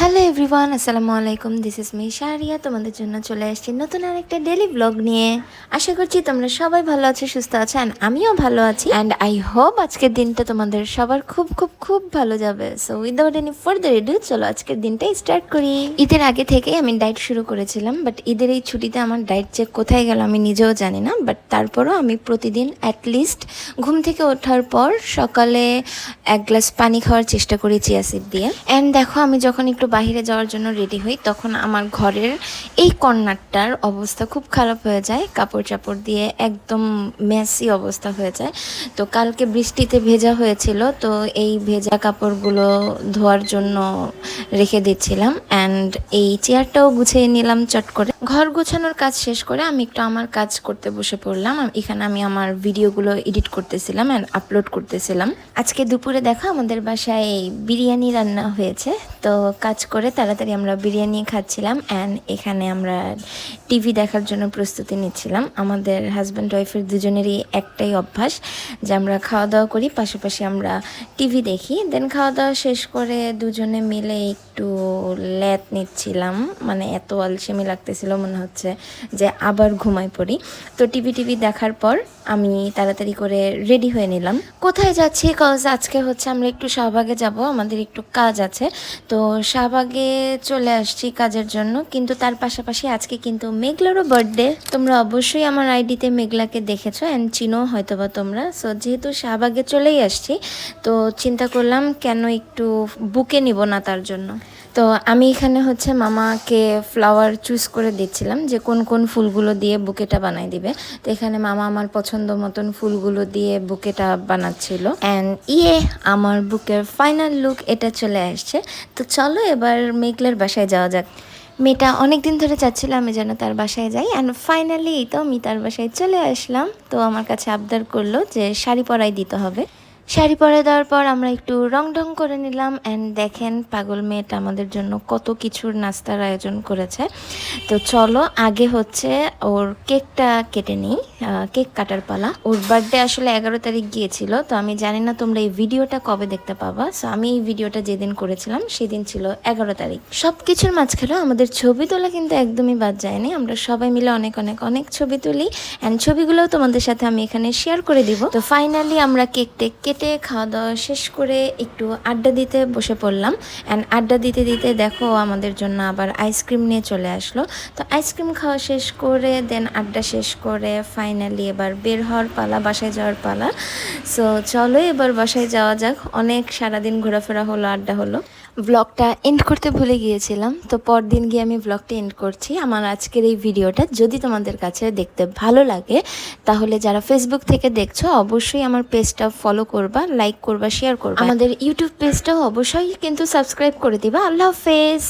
Hello everyone, আসসালামু আলাইকুম। This is me Shahria. তোমাদের জন্য চলে আসছি নতুন আরেকটা ডেলি ব্লগ নিয়ে। আশা করছি তোমরা সবাই ভালো আছো, সুস্থ আছো, অ্যান্ড আমিও ভালো আছি। অ্যান্ড আই হোপ আজকের দিনটা তোমাদের সবার খুব খুব খুব ভালো যাবে। So without any further edu, চলো আজকের দিনটাই স্টার্ট করি। ঈদের আগে থেকেই আমি ডায়েট শুরু করেছিলাম, বাট ঈদের এই ছুটিতে আমার ডায়েট যে কোথায় গেল আমি নিজেও জানি না। বাট তারপরও আমি প্রতিদিন অ্যাটলিস্ট ঘুম থেকে ওঠার পর সকালে এক গ্লাস পানি খাওয়ার চেষ্টা করি চিয়া সিড দিয়ে। অ্যান্ড দেখো, আমি যখন একটু বাইরে যাওয়ার জন্য রেডি হই তখন আমার ঘরের এই কর্নারটার অবস্থা খুব খারাপ হয়ে যায়, কাপড় চাপড় দিয়ে একদম মেসি অবস্থা হয়ে যায়। তো কালকে বৃষ্টিতে ভেজা হয়েছিল, তো এই ভেজা কাপড়গুলো ধোয়ার জন্য রেখে দিচ্ছিলাম। অ্যান্ড এই চেয়ারটাও গুছিয়ে নিলাম চট করে। ঘর গোছানোর কাজ শেষ করে আমি একটু আমার কাজ করতে বসে পড়লাম। এখানে আমি আমার ভিডিওগুলো এডিট করতেছিলাম অ্যান্ড আপলোড করতেছিলাম। আজকে দুপুরে দেখো আমাদের বাসায় বিরিয়ানি রান্না হয়েছে, তো কাজ করে তাড়াতাড়ি আমরা বিরিয়ানি খাচ্ছিলাম। অ্যান্ড এখানে আমরা টিভি দেখার জন্য প্রস্তুতি নিচ্ছিলাম। আমাদের হাজব্যান্ড ওয়াইফের দুজনেরই একটাই অভ্যাস যে আমরা খাওয়া দাওয়া করি, পাশাপাশি আমরা টিভি দেখি। দেন খাওয়া দাওয়া শেষ করে দুজনে মিলে একটু ল্যাদ নিচ্ছিলাম, মানে এত আলসেমি লাগতেছিল মনে হচ্ছে যে আবার ঘুমাই পড়ি। তো টিভি দেখার পর আমি তাড়াতাড়ি করে রেডি হয়ে নিলাম। কোথায় যাচ্ছি? কজ আজকে হচ্ছে আমরা একটু শাহবাগে যাব, আমাদের একটু কাজ আছে। তো শাহবাগে চলে আসছি কাজের জন্য, কিন্তু তার পাশাপাশি আজকে কিন্তু মেঘলারও বার্থডে। তোমরা অবশ্যই আমার আইডিতে মেঘলাকে দেখেছো অ্যান্ড চিনো হয়তো বা তোমরা। সো যেহেতু শাহবাগে চলেই আসছি, তো চিন্তা করলাম কেন একটু বুকে নিব না তার জন্য। তো আমি এখানে হচ্ছে মামাকে ফ্লাওয়ার চুজ করে দিচ্ছিলাম যে কোন কোন ফুলগুলো দিয়ে বুকেটা বানাই দিবে। তো এখানে মামা আমার পছন্দ মতন ফুলগুলো দিয়ে বুকেটা বানাচ্ছিল। অ্যান্ড আমার বুকের ফাইনাল লুক এটা চলে আসছে। তো চলো এবার মেঘলার বাসায় যাওয়া যাক। মেয়েটা অনেক দিন ধরে চাচ্ছিল আমি যেন তার বাসায় যাই, অ্যান্ড ফাইনালি তো আমি তার বাসায় চলে আসলাম। তো আমার কাছে আবদার করলো যে শাড়ি পরাই দিতে হবে। শাড়ি পরে দেওয়ার পর আমরা একটু রং ঢং করে নিলাম। অ্যান্ড দেখেন পাগল মেয়েটা আমাদের জন্য কত কিছুর নাস্তার আয়োজন করেছে। তো চলো আগে হচ্ছে ওর কেকটা কেটে নিই। কেক কাটার পালা। ওর বার্থডে আসলে 11 তারিখ গিয়েছিল, তো আমি জানি না তোমরা এই ভিডিওটা কবে দেখতে পাবা। সো আমি এই ভিডিওটা যেদিন করেছিলাম সেদিন ছিল 11 তারিখ। সব কিছুর মাঝখানেও আমাদের ছবি তোলা কিন্তু একদমই বাদ যায়নি। আমরা সবাই মিলে অনেক অনেক অনেক ছবি তুলি, অ্যান্ড ছবিগুলোও তোমাদের সাথে আমি এখানে শেয়ার করে দিব। তো ফাইনালি আমরা কেক টেক কেটে খাওয়া দাওয়া শেষ করে একটু আড্ডা দিতে বসে পড়লাম। অ্যান্ড আড্ডা দিতে দিতে দেখো আমাদের জন্য আবার আইসক্রিম নিয়ে চলে আসলো। তো আইসক্রিম খাওয়া শেষ করে দেন আড্ডা শেষ করে ফাইনালি এবার বের হওয়ার পালা, বাসায় যাওয়ার পালা। সো চলো এবার বাসায় যাওয়া যাক। অনেক সারাদিন ঘোরাফেরা হলো, আড্ডা হলো। ব্লগটা এন্ড করতে ভুলে গিয়েছিলাম, তো পরদিন গিয়ে আমি ব্লগটা এন্ড করছি। আমার আজকের এই ভিডিওটা যদি তোমাদের কাছে দেখতে ভালো লাগে, তাহলে যারা ফেসবুক থেকে দেখছো অবশ্যই আমার পেজটা ফলো করবা, লাইক করবা, শেয়ার করবা। আমাদের ইউটিউব পেজটাও অবশ্যই কিন্তু সাবস্ক্রাইব করে দিবা। আল্লাহ হাফেজ।